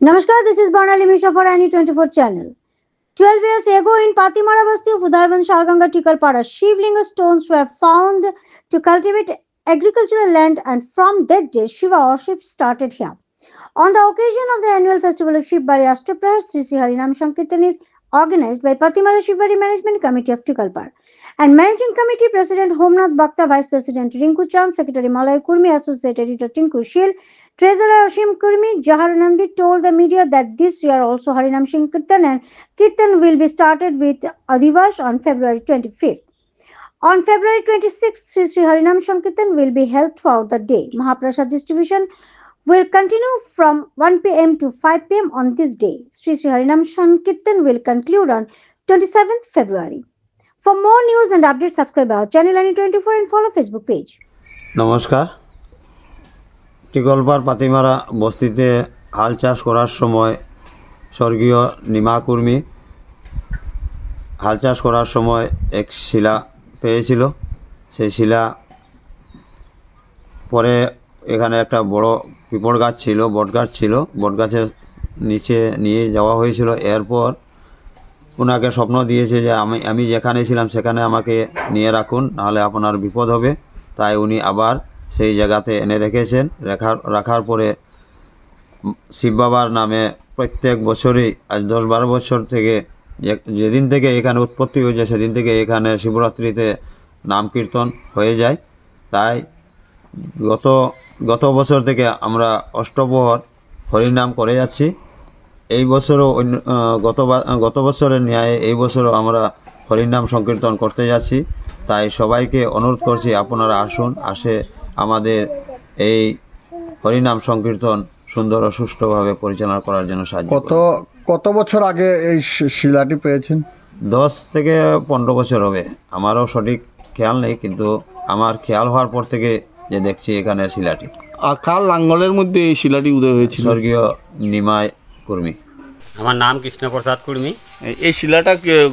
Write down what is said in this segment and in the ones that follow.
Namaskar, this is Barnali Misha for Ani24 channel. 12 years ago in Patimara Basti of Udarban Shalganga Tikalpara, Shivlinga stones were found to cultivate agricultural land, and from that day Shiva worship started here. On the occasion of the annual festival of Shivbari Ashtaprahar, Sri Sri Harinam Sankirtan is organized by Patimara Shivbari Management Committee of Tikalpar. And Managing Committee President Homnath Bhakta, Vice President Rinku Chand, Secretary Malay Kurmi, Associate Editor Tinku Shil, Treasurer Ashim Kurmi, Jaharanandi told the media that this year also Harinam Sankirtan and Kirtan will be started with Adhivash on February 25th. On February 26th, Sri Sri Harinam Sankirtan will be held throughout the day. Mahaprasad distribution will continue from 1 p.m. to 5 p.m. on this day. Sri Sri Harinam Sankirtan will conclude on 27th February. For more news and updates, subscribe our channel Ani24 and follow Facebook page. নমস্কার। টিকলপার পাতিমারা বস্তিতে হাল চাষ করার সময় স্বর্গীয় নিমা কুর্মী হাল চাষ করার সময় এক শিলা পেয়েছিল। সেই শিলা পরে এখানে একটা বড় পিপল গাছ ছিল, বটগাছ ছিল, বটগাছের নিচে নিয়ে যাওয়া হয়েছিল। এরপর ওনাকে স্বপ্ন দিয়েছে যে আমি যেখানে ছিলাম সেখানে আমাকে নিয়ে রাখুন, নাহলে আপনার বিপদ হবে। তাই উনি আবার সেই জায়গাতে এনে রেখেছেন। রাখার পরে শিব বাবার নামে প্রত্যেক বছরই আজ 10-12 বছর থেকে যেদিন থেকে এখানে উৎপত্তি হয়েছে সেদিন থেকে এখানে শিবরাত্রিতে নাম কীর্তন হয়ে যায়। তাই গত বছর থেকে আমরা অষ্টপ্রহর হরিনাম করে যাচ্ছি। এই বছরও গত বছরের ন্যায় এই বছরও আমরা হরিনাম সংকীর্তন করতে যাচ্ছি। তাই সবাইকে অনুরোধ করছি আপনারা আসুন, আমাদের এই হরিনাম সংকীর্তন সুন্দর ও সুষ্ঠুভাবে পরিচালনা করার জন্য সাহায্য কত বছর আগে এই শিলাটি পেয়েছেন? 10 থেকে 15 বছর হবে। আমারও সঠিক খেয়াল নেই, কিন্তু আমার খেয়াল হওয়ার পর থেকে যে দেখছি এখানে শিলাটি। আর কার লাঙ্গলের মধ্যে এই শিলাটি উদয় হয়েছিল? স্বর্গীয় নিমাই কুর্মী। আমার নাম কৃষ্ণপ্রসাদ কুর্মী। এই শিলাটা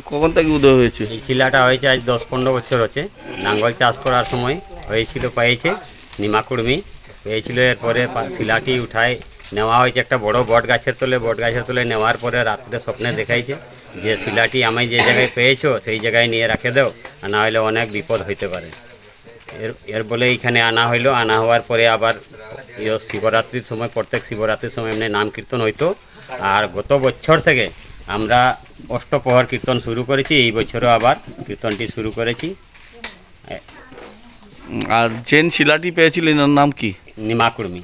কখন থেকে উদয় হয়েছে? এই শিলাটা হয়েছে আজ 10-15 বছর হচ্ছে। নাঙ্গল চাষ করার সময় হয়েছিল, পেয়েছে নিমা কুর্মী পেয়েছিল। এরপরে শিলাটি উঠায় নেওয়া হয়েছে একটা বড় বট গাছের তলে নেওয়ার পরে রাত্রে স্বপ্নে দেখাইছে যে শিলাটি আমি যে জায়গায় পেয়েছো সেই জায়গায় নিয়ে রাখে দাও, না হলে অনেক বিপদ হইতে পারে। এর বলে এইখানে আনা হইলো। আনা হওয়ার পরে আবার শিবরাত্রির সময়, প্রত্যেক শিবরাত্রির সময় এমনি নাম কীর্তন হইতো। আর গত বছর থেকে আমরা অষ্টপ্রহর কীর্তন শুরু করেছি। এই বছরও আবার কীর্তনটি শুরু করেছি। আর জেন শিলাটি পেয়েছিলেন, এর নাম কি? নিমা কুর্মী।